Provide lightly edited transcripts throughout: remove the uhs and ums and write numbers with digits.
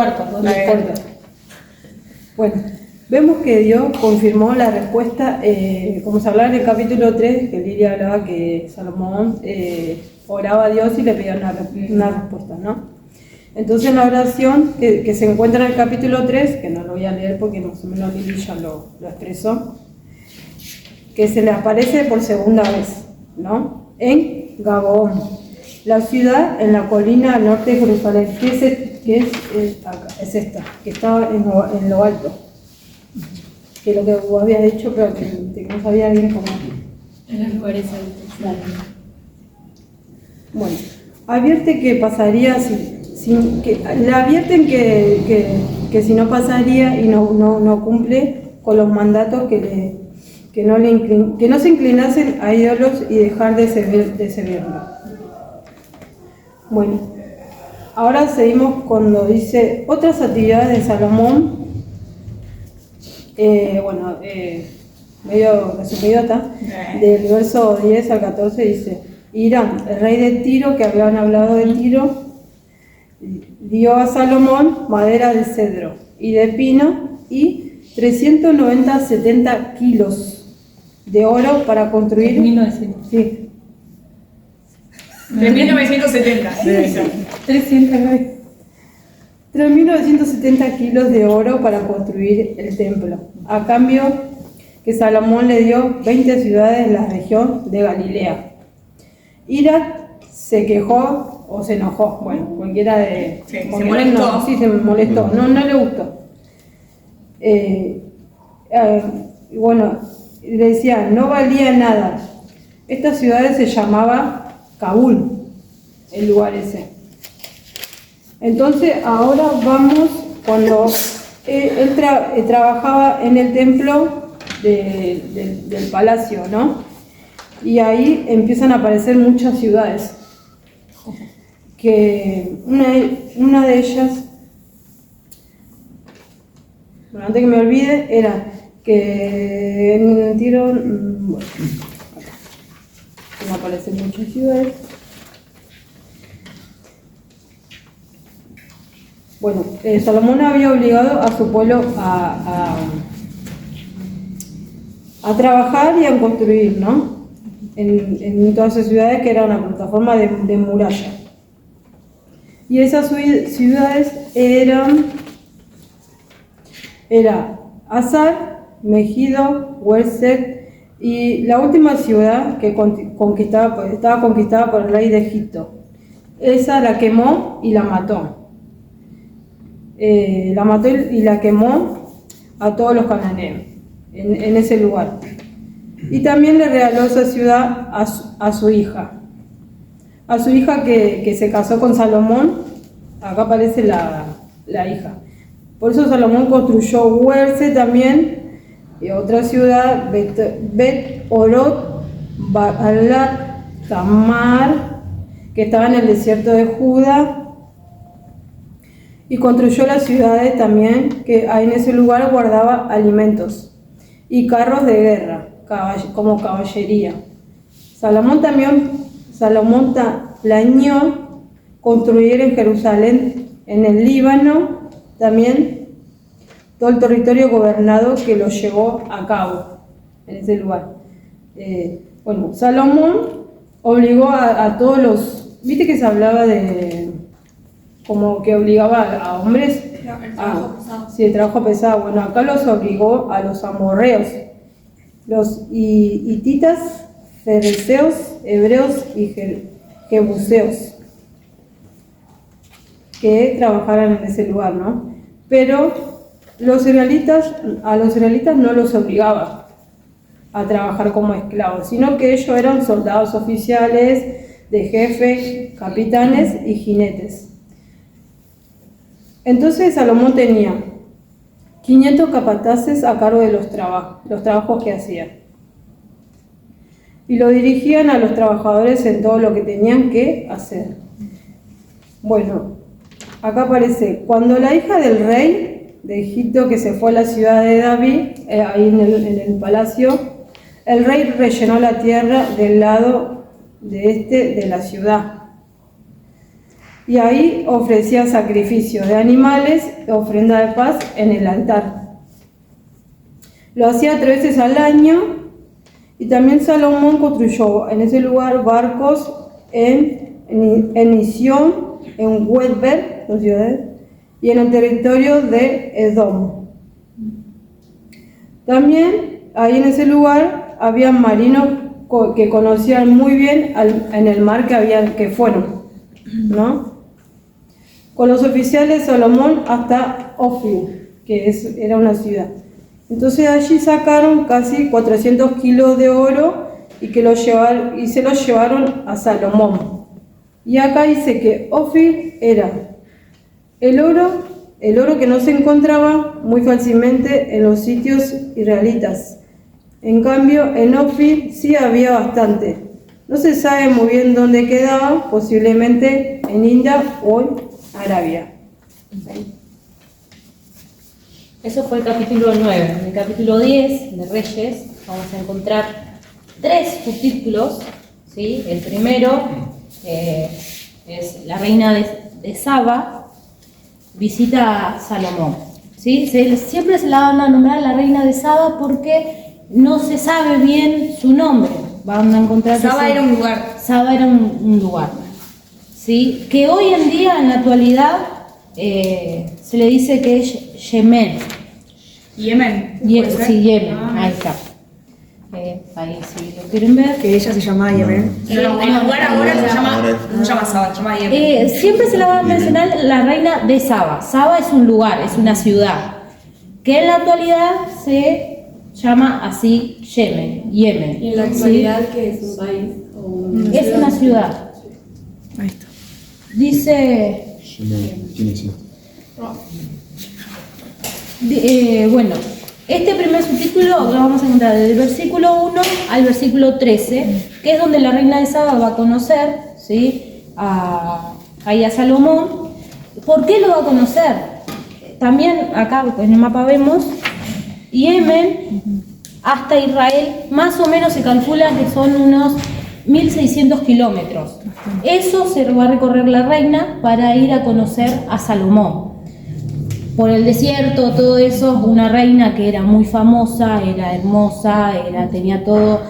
cuarto. Bueno, vemos que Dios confirmó la respuesta, como se hablaba en el capítulo 3, que Lilia hablaba que Salomón oraba a Dios y le pedía una respuesta, ¿no? Entonces en la oración que se encuentra en el capítulo 3, que no lo voy a leer porque más o menos Lilia ya lo expresó, que se le aparece por segunda vez, ¿no? En Gabaón, la ciudad en la colina al norte de Jerusalén, que es esta, que está en lo alto, que es lo que vos habías dicho, pero que no sabía bien cómo. En los lugares altos. Bueno, advierte que pasaría le advierten que si no pasaría y no cumple con los mandatos que no se inclinasen a ídolos y dejar de servirlo. Bueno, ahora seguimos cuando dice otras actividades de Salomón. Medio resumido está, del verso 10 al 14 dice: Hiram, el rey de Tiro, que habían hablado de Tiro, dio a Salomón madera de cedro y de pino y 370 kilos de oro para construir. 1900. Sí. De 1970. 3.970 kilos de oro para construir el templo. A cambio que Salomón le dio 20 ciudades en la región de Galilea. Hiram se quejó o se enojó, bueno, cualquiera de... Sí, se molestó. Sí, se molestó, no le gustó. Bueno, le decía, no valía nada. Esta ciudad se llamaba Kabul, el lugar ese. Entonces, ahora vamos, cuando él trabajaba en el templo del palacio, ¿no? Y ahí empiezan a aparecer muchas ciudades. Que una de ellas, bueno, antes que me olvide, era que en el Tiro, bueno, acá aparecen muchas ciudades. Bueno, Salomón había obligado a su pueblo a trabajar y a construir, ¿no? En todas esas ciudades que era una plataforma de muralla. Y esas ciudades era Azar, Megido, Hueset, y la última ciudad que estaba conquistada por el rey de Egipto. Esa la quemó y la mató. La mató y la quemó a todos los cananeos en ese lugar. Y también le regaló esa ciudad a su hija. A su hija que se casó con Salomón. Acá aparece la hija. Por eso Salomón construyó Huerce también, y otra ciudad, Bet Orot, Baalat, Tamar, que estaba en el desierto de Judá. Y construyó las ciudades también, que en ese lugar guardaba alimentos y carros de guerra, como caballería. Salomón planeó construir en Jerusalén, en el Líbano, también todo el territorio gobernado que lo llevó a cabo en ese lugar. Salomón obligó a todos los... ¿Viste que se hablaba de... como que obligaba a hombres el trabajo pesado? Bueno, acá los obligó a los amorreos, los hititas, fereceos, hebreos y jebuseos que trabajaran en ese lugar, ¿no? Pero a los israelitas no los obligaba a trabajar como esclavos, sino que ellos eran soldados oficiales, de jefe, capitanes y jinetes. Entonces Salomón tenía 500 capataces a cargo de los trabajos que hacían. Y lo dirigían a los trabajadores en todo lo que tenían que hacer. Bueno, acá aparece, cuando la hija del rey de Egipto, que se fue a la ciudad de David, ahí en el palacio, el rey rellenó la tierra del lado de la ciudad. y ahí ofrecía sacrificio de animales, ofrenda de paz en el altar. Lo hacía 3 veces al año, y también Salomón construyó en ese lugar barcos en Isión, en Wedber, dos ciudades, y en el territorio de Edom. También ahí en ese lugar había marinos que conocían muy bien en el mar que fueron, ¿no? Con los oficiales de Salomón hasta Ofir, era una ciudad. Entonces allí sacaron casi 400 kilos de oro y se los llevaron a Salomón. Y acá dice que Ofir era el oro que no se encontraba muy fácilmente en los sitios israelitas. En cambio, en Ofir sí había bastante. No se sabe muy bien dónde quedaba, posiblemente en India o en Arabia. Eso fue el capítulo 9. En el capítulo 10 de Reyes vamos a encontrar 3 subtítulos, ¿sí? El primero es la reina de Saba visita a Salomón, ¿sí? Siempre se la van a nombrar la reina de Saba porque no se sabe bien su nombre. Van a encontrar Saba era un lugar. Saba era un lugar, ¿sí? Que hoy en día, en la actualidad, se le dice que es Yemen. Yemen. Sí, Yemen, ahí está. Ahí si lo quieren ver. Que ella se llamaba Yemen. El lugar ahora se llama Saba, se llama Yemen. Siempre se la va a mencionar la reina de Saba. Saba es un lugar, es una ciudad, que en la actualidad se llama así Yemen. Y en la actualidad, ¿qué es un país? Es una ciudad. Ahí está. Dice, ¿Quién es esto? bueno, este primer subtítulo lo vamos a encontrar desde el versículo 1 al versículo 13, que es donde la reina de Saba va a conocer, ¿sí? Ahí a Salomón. ¿Por qué lo va a conocer? También acá en el mapa vemos Yemen hasta Israel, más o menos se calcula que son unos 1600 kilómetros. Eso se va a recorrer la reina para ir a conocer a Salomón. Por el desierto, todo eso, una reina que era muy famosa, era hermosa, tenía todo.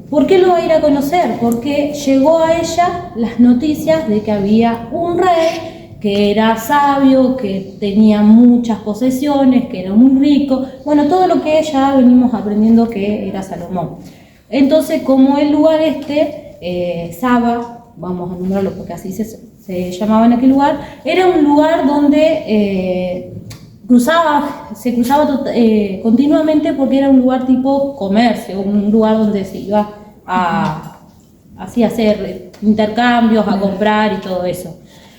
¿Por qué lo va a ir a conocer? Porque llegó a ella las noticias de que había un rey que era sabio, que tenía muchas posesiones, que era muy rico. Bueno, todo lo que ya venimos aprendiendo que era Salomón. Entonces, como el lugar Saba, vamos a nombrarlo porque así se llamaba en aquel lugar, era un lugar donde se cruzaba continuamente porque era un lugar tipo comercio, un lugar donde se iba a hacer intercambios, a comprar y todo eso.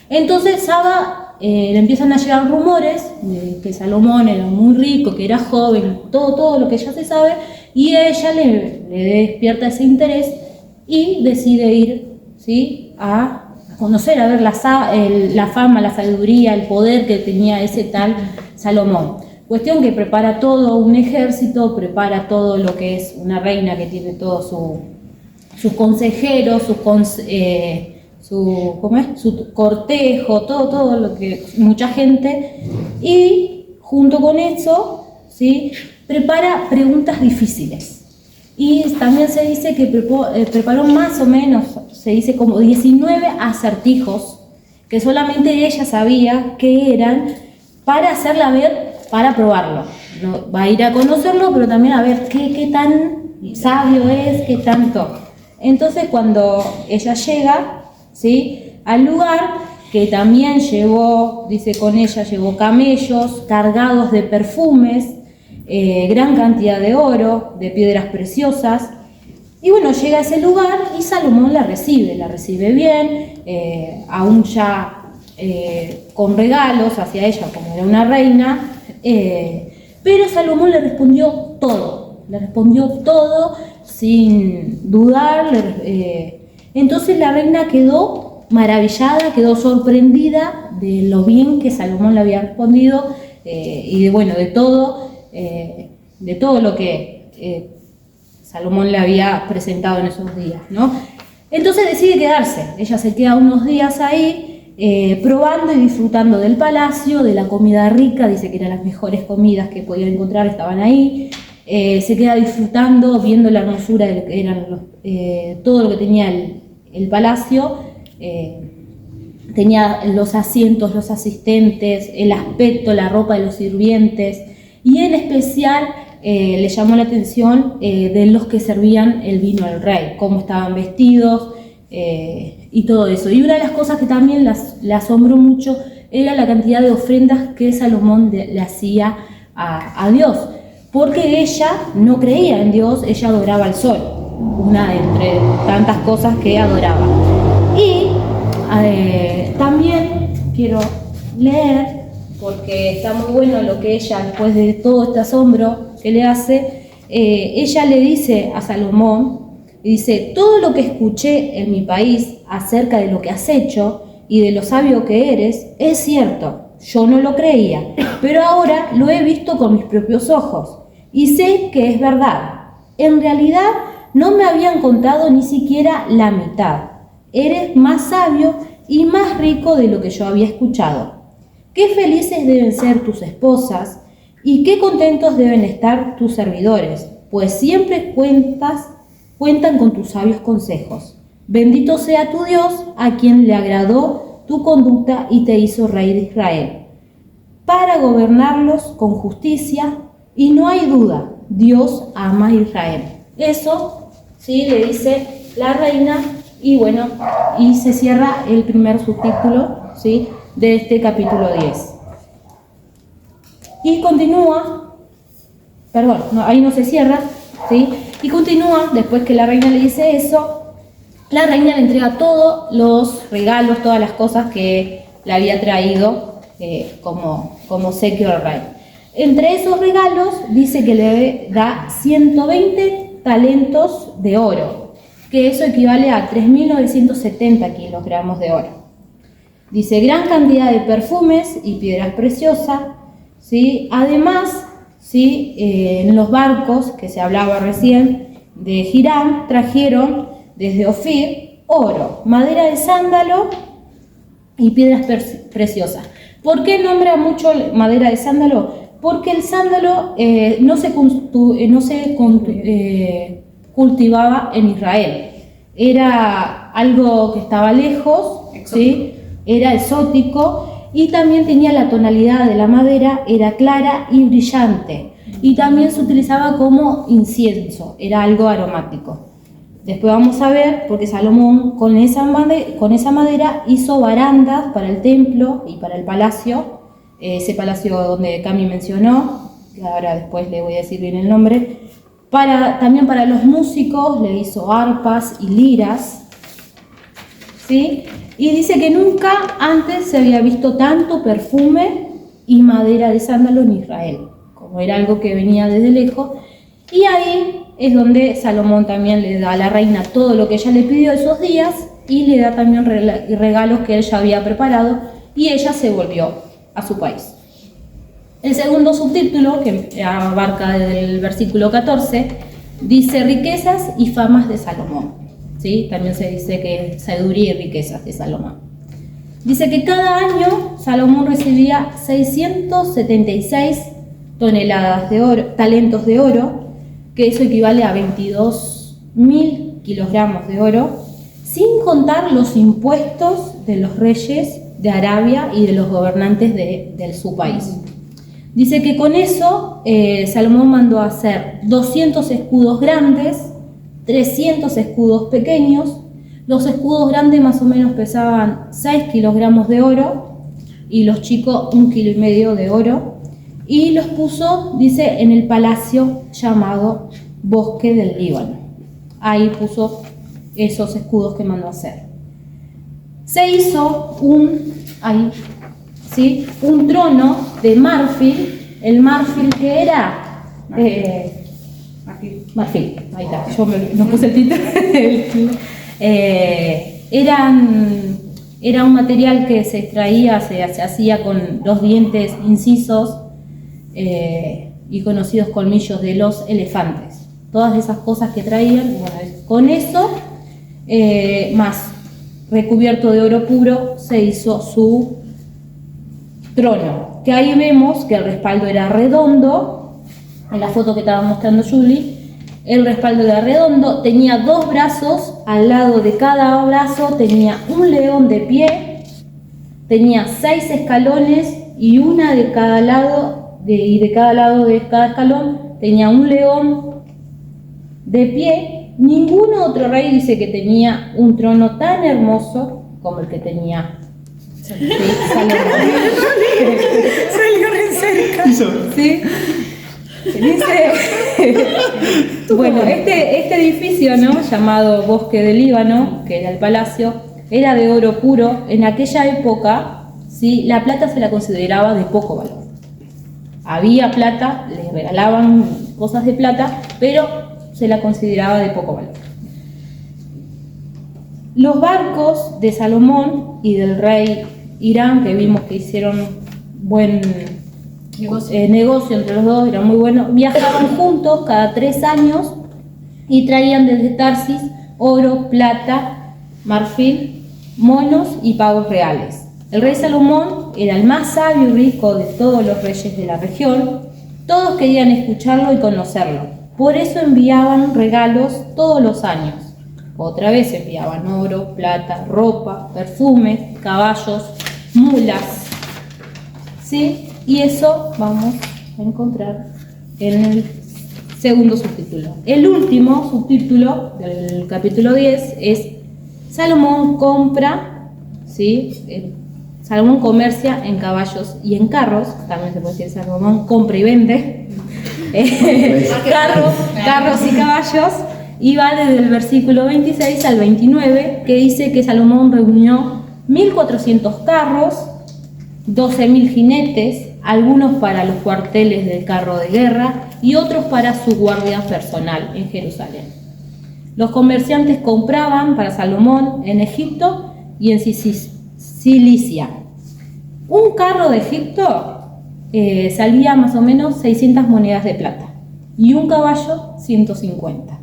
Entonces Saba le empiezan a llegar rumores de que Salomón era muy rico, que era joven, todo lo que ya se sabe, y ella le despierta ese interés y decide ir, ¿sí? a conocer, a ver la fama, la sabiduría, el poder que tenía ese tal Salomón. Cuestión que prepara todo un ejército, prepara todo lo que es una reina que tiene todos sus consejeros, su cortejo, todo lo que mucha gente, y junto con eso, ¿sí? prepara preguntas difíciles. Y también se dice que preparó más o menos, se dice como 19 acertijos que solamente ella sabía qué eran, para hacerla ver, para probarlo. No, va a ir a conocerlo, pero también a ver qué tan sabio es, qué tanto. Entonces cuando ella llega, ¿sí? al lugar, que también llevó, dice con ella, llevó camellos cargados de perfumes, gran cantidad de oro, de piedras preciosas, y bueno, llega a ese lugar y Salomón la recibe bien, aún ya con regalos hacia ella, como era una reina, pero Salomón le respondió todo sin dudar. Entonces la reina quedó maravillada, quedó sorprendida de lo bien que Salomón le había respondido, y de todo lo que Salomón le había presentado en esos días, ¿no? Entonces decide quedarse. Ella se queda unos días ahí probando y disfrutando del palacio, de la comida rica, dice que eran las mejores comidas que podía encontrar, estaban ahí. Se queda disfrutando, viendo la hermosura de lo que eran todo lo que tenía el palacio. Tenía los asientos, los asistentes, el aspecto, la ropa de los sirvientes, y en especial le llamó la atención de los que servían el vino al rey, cómo estaban vestidos y todo eso. Y una de las cosas que también le asombró mucho era la cantidad de ofrendas que Salomón le hacía a Dios, porque ella no creía en Dios, ella adoraba al sol, una de entre tantas cosas que adoraba. Y también quiero leer, porque está muy bueno lo que ella, después de todo este asombro que le hace, ella le dice a Salomón, y dice: todo lo que escuché en mi país acerca de lo que has hecho y de lo sabio que eres, es cierto, yo no lo creía, pero ahora lo he visto con mis propios ojos y sé que es verdad. En realidad no me habían contado ni siquiera la mitad. Eres más sabio y más rico de lo que yo había escuchado. Qué felices deben ser tus esposas y qué contentos deben estar tus servidores, pues siempre cuentan con tus sabios consejos. Bendito sea tu Dios, a quien le agradó tu conducta y te hizo rey de Israel, para gobernarlos con justicia, y no hay duda, Dios ama a Israel. Eso, sí, le dice la reina. Y bueno, y se cierra el primer subtítulo, ¿sí?, de este capítulo 10. Y continúa, perdón, no, ahí no se cierra, ¿sí? Y continúa, después que la reina le dice eso, la reina le entrega todos los regalos, todas las cosas que le había traído como obsequio al rey. Entre esos regalos dice que le da 120 talentos de oro, que eso equivale a 3.970 kilogramos de oro. Dice gran cantidad de perfumes y piedras preciosas, ¿sí? Además, ¿sí?, en los barcos que se hablaba recién de Hiram, trajeron desde Ofir oro, madera de sándalo y piedras preciosas. ¿Por qué nombra mucho madera de sándalo? Porque el sándalo no se cultivaba en Israel. Era algo que estaba lejos, ¿sí?, era exótico, y también tenía la tonalidad de la madera, era clara y brillante, y también se utilizaba como incienso, era algo aromático. Después vamos a ver, porque Salomón con esa madera hizo barandas para el templo y para el palacio, ese palacio donde Cami mencionó, que ahora después le voy a decir bien el nombre. También para los músicos le hizo arpas y liras, ¿sí? Y dice que nunca antes se había visto tanto perfume y madera de sándalo en Israel, como era algo que venía desde lejos. Y ahí es donde Salomón también le da a la reina todo lo que ella le pidió esos días, y le da también regalos que él ya había preparado, y ella se volvió a su país. El segundo subtítulo, que abarca desde el versículo 14, dice riquezas y famas de Salomón. ¿Sí? También se dice que sabiduría y riquezas de Salomón. Dice que cada año Salomón recibía 676 toneladas de oro, talentos de oro, que eso equivale a 22.000 kilogramos de oro, sin contar los impuestos de los reyes de Arabia y de los gobernantes de su país. Dice que con eso Salomón mandó a hacer 200 escudos grandes, 300 escudos pequeños. Los escudos grandes más o menos pesaban 6 kilogramos de oro y los chicos 1,5 kilos de oro. Y los puso, dice, en el palacio llamado Bosque del Líbano. Ahí puso esos escudos que mandó a hacer. Se hizo un trono de marfil. El marfil, que era marfil, ahí está, yo no puse el título. Era un material que se extraía, se hacía con los dientes incisos y conocidos colmillos de los elefantes. Todas esas cosas que traían, bueno, con eso, más recubierto de oro puro, se hizo su trono. Que ahí vemos que el respaldo era redondo, en la foto que estaba mostrando Julie, el respaldo era redondo, tenía 2 brazos, al lado de cada brazo tenía un león de pie, tenía 6 escalones y una de cada lado, de cada lado de cada escalón tenía un león de pie. Ningún otro rey dice que tenía un trono tan hermoso como el que tenía Salomón. Salió re cerca. ¿Sí? Dice, bueno, este edificio, ¿no?, llamado Bosque del Líbano, que era el palacio, era de oro puro. En aquella época, ¿sí?, la plata se la consideraba de poco valor. Había plata, les regalaban cosas de plata, pero se la consideraba de poco valor. Los barcos de Salomón y del rey Irán, que vimos que hicieron buen negocio entre los dos, era muy bueno, viajaban juntos cada 3 años y traían desde Tarsis oro, plata, marfil, monos y pavos reales. El rey Salomón era el más sabio y rico de todos los reyes de la región. Todos querían escucharlo y conocerlo. Por eso enviaban regalos todos los años. Otra vez enviaban oro, plata, ropa, perfumes, caballos, mulas. ¿Sí? Y eso vamos a encontrar en el segundo subtítulo. El último subtítulo del capítulo 10 es Salomón compra, ¿sí?, Salomón comercia en caballos y en carros. También se puede decir Salomón compra y vende carros y caballos. Y va desde el versículo 26 al 29, que dice que Salomón reunió 1.400 carros, 12.000 jinetes, algunos para los cuarteles del carro de guerra y otros para su guardia personal en Jerusalén. Los comerciantes compraban para Salomón en Egipto y en Cilicia. Un carro de Egipto salía más o menos 600 monedas de plata y un caballo 150.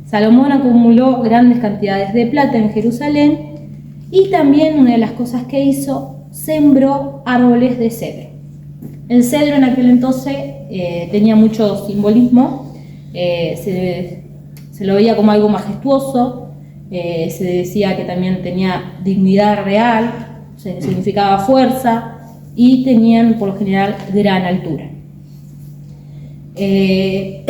Salomón acumuló grandes cantidades de plata en Jerusalén y también una de las cosas que hizo, sembró árboles de cedro. El cedro en aquel entonces tenía mucho simbolismo, se lo veía como algo majestuoso, se decía que también tenía dignidad real, significaba fuerza y tenían por lo general gran altura. Dice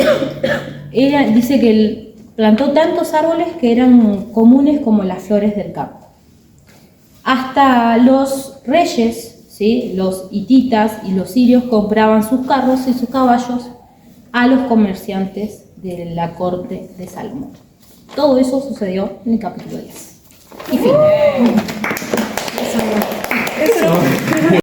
que él plantó tantos árboles que eran comunes como las flores del campo. Hasta los reyes, ¿sí?, los hititas y los sirios compraban sus carros y sus caballos a los comerciantes de la corte de Salomón. Todo eso sucedió en el capítulo 10. Y fin.